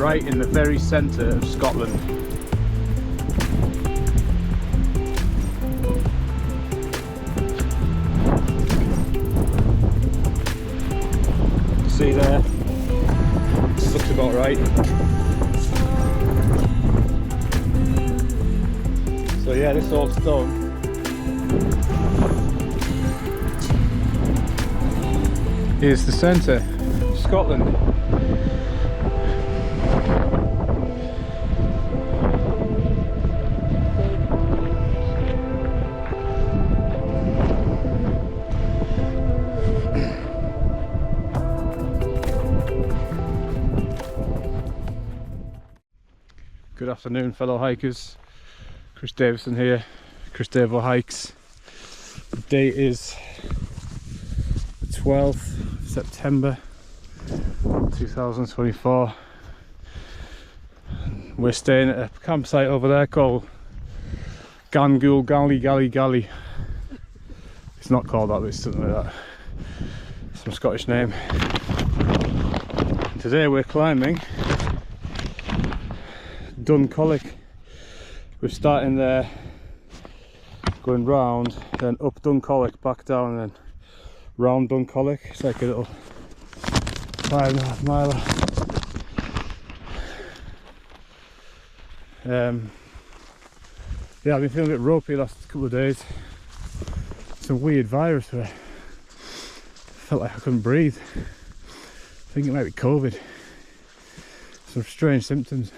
right in the very centre of Scotland. See there? Looks about right. So yeah, this all done. Here's the centre, Scotland. Good afternoon, fellow hikers. Chris Davison here, Chris Davo Hikes. The date is the 12th of September 2024. We're staying at a campsite over there called Glengoulandie. It's not called that, but it's something like that. Some Scottish name. Today we're climbing Dùn Coillic. We're starting there, going round, then up Dùn Coillic, back down, and then round Dùn Coillic. It's like a little 5.5 miler. Yeah, I've been feeling a bit ropey the last couple of days. Some weird virus where I felt like I couldn't breathe. I think it might be COVID. Some strange symptoms.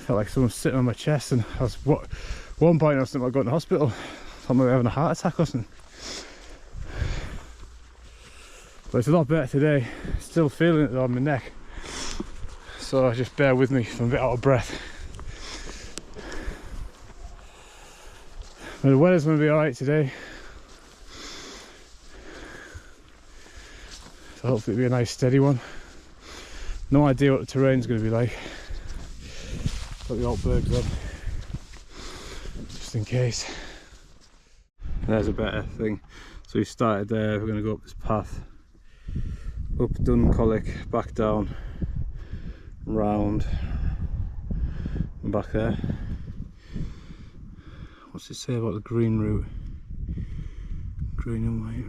Felt like someone was sitting on my chest, and I was one point I was thinking about going to the hospital. I thought maybe having a heart attack or something. But it's a lot better today. Still feeling it though on my neck. So just bear with me if I'm a bit out of breath. But the weather's going to be alright today. So hopefully it'll be a nice steady one. No idea what the terrain's going to be like. Got the old bergs on, just in case. There's a better thing. So we started there, we're going to go up this path, up Dùn Coillic, back down, round, and back there. What's it say about the green route? Green and white.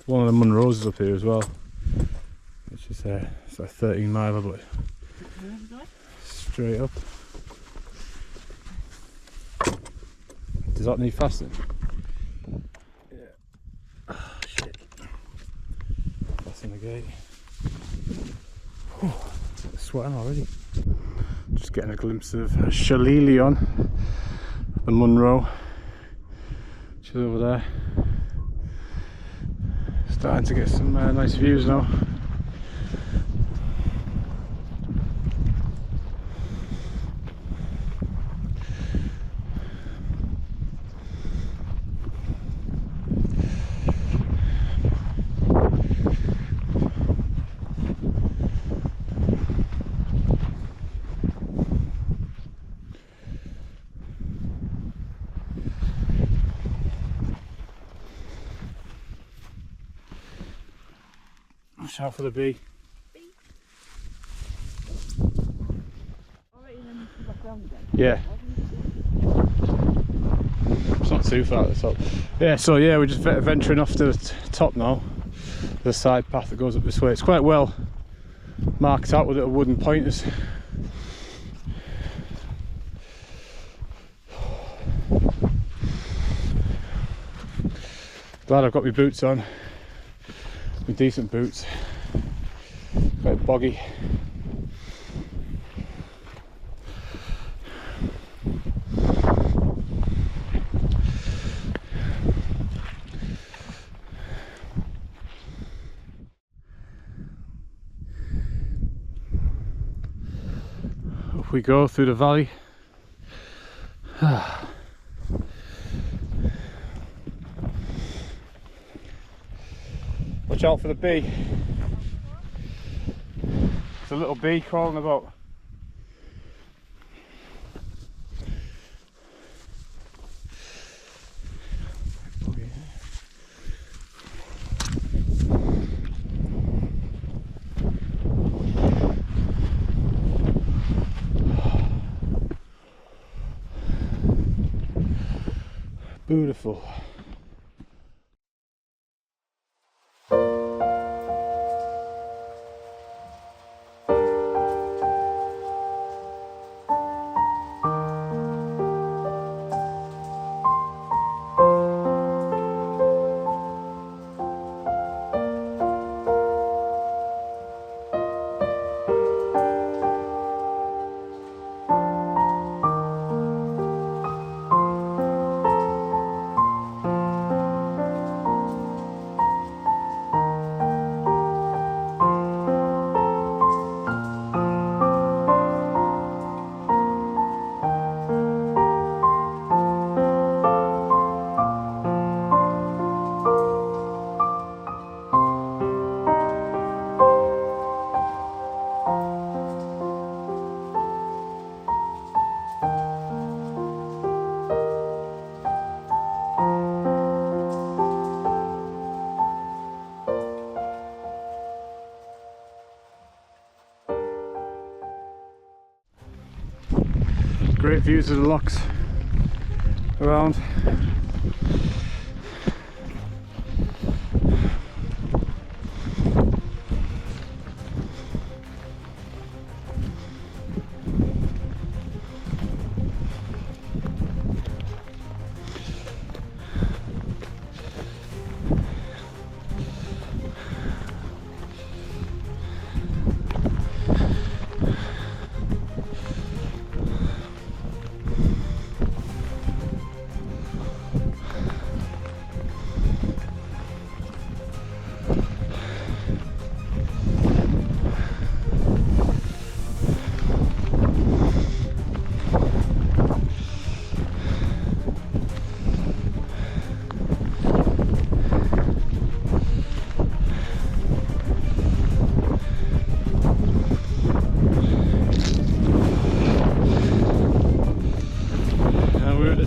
One of the Munros is up here as well, which is it's like 13 miler, but straight up. Does that need fastening? Yeah. Oh shit. Fasten the gate. Oh, sweating already. Just getting a glimpse of Shepards, the Munro, which is over there. Starting to get some nice views now. Watch out for the bee. Yeah. It's not too far at the top. Yeah, so yeah, we're just venturing off to the top now. The side path that goes up this way. It's quite well marked out with little wooden pointers. Glad I've got my boots on. With decent boots. Quite boggy. Up we go through the valley. Watch out for the bee. There's a little bee crawling about. Beautiful. Great views of the lochs around.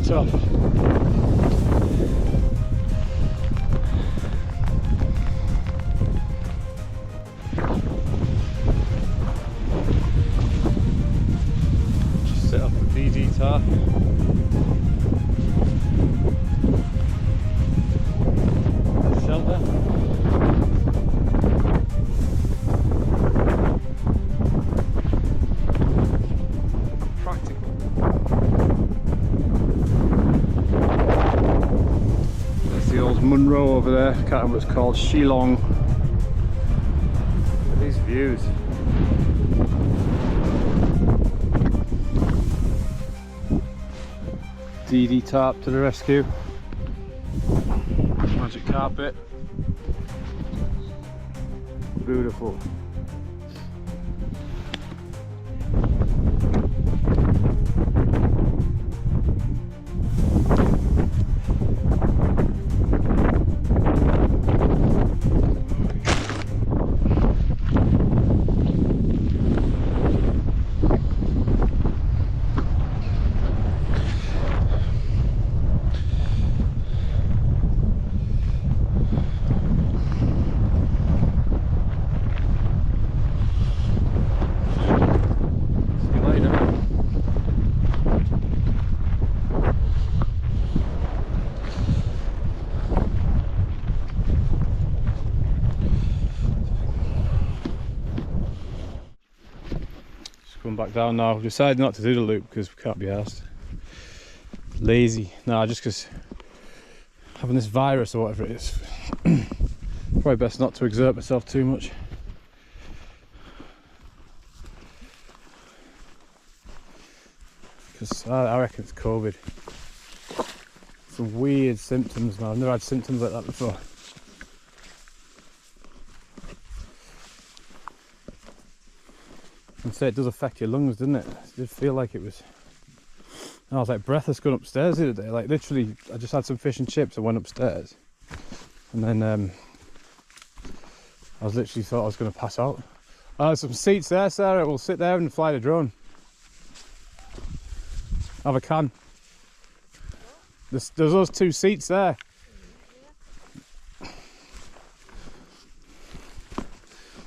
Top. Just set up a VD tarp. Shelter. Munro over there, I can't remember what it's called, Shillong. Look at these views. DD tarp to the rescue. Magic carpet. Beautiful. Going back down now. We've decided not to do the loop because we can't be arsed. Lazy. No, just because having this virus or whatever it is, probably best not to exert myself too much. Because I reckon it's COVID. Some weird symptoms, man. I've never had symptoms like that before. And say it does affect your lungs, doesn't it? It did feel like it was. I was like breathless going upstairs the other day. Like literally, I just had some fish and chips and went upstairs, and then I was literally thought I was going to pass out. There's some seats there, Sarah. We'll sit there and fly the drone. Have a can. There's those two seats there.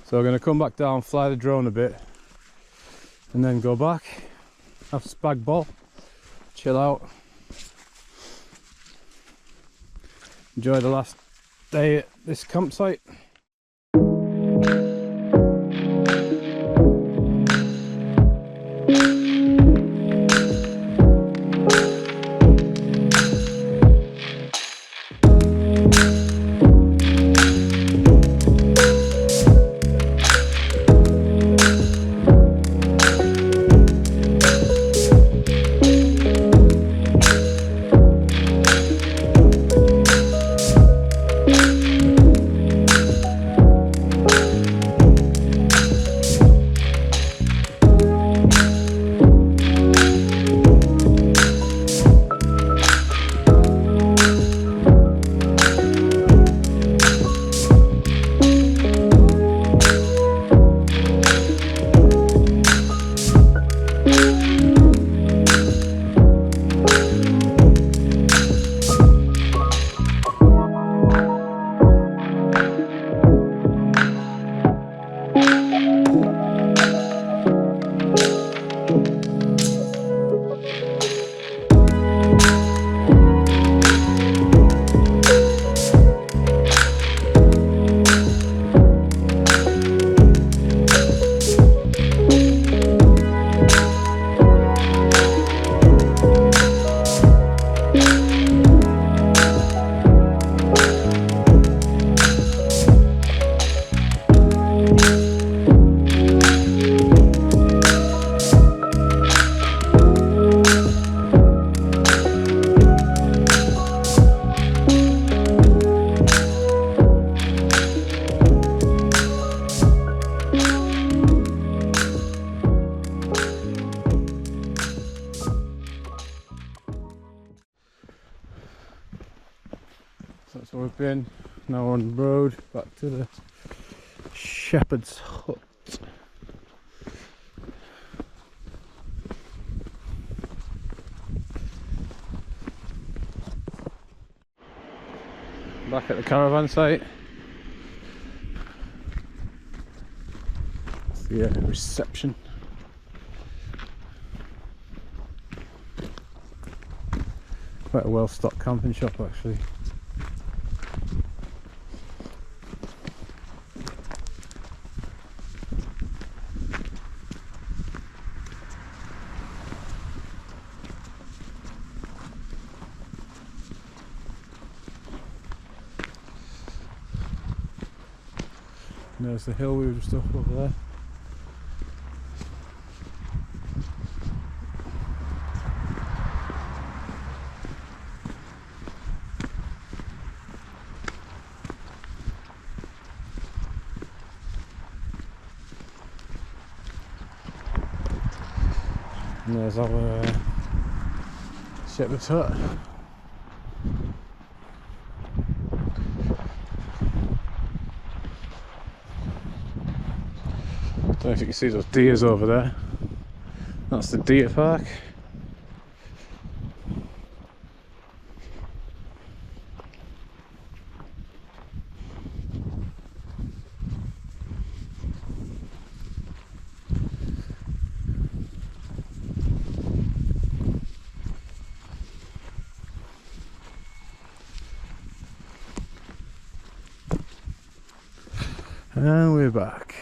So we're going to come back down, fly the drone a bit, and then go back, have spag bol, chill out. enjoy the last day at this campsite. That's where we've been. Now we're on the road back to the shepherd's hut. Back at the caravan site. That's the reception. Quite a well stocked camping shop actually. And there's the hill we were just up over there. And there's our shepherd's hut. I don't know if you can see those deers over there. That's the deer park. And we're back.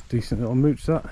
Decent little mooch that.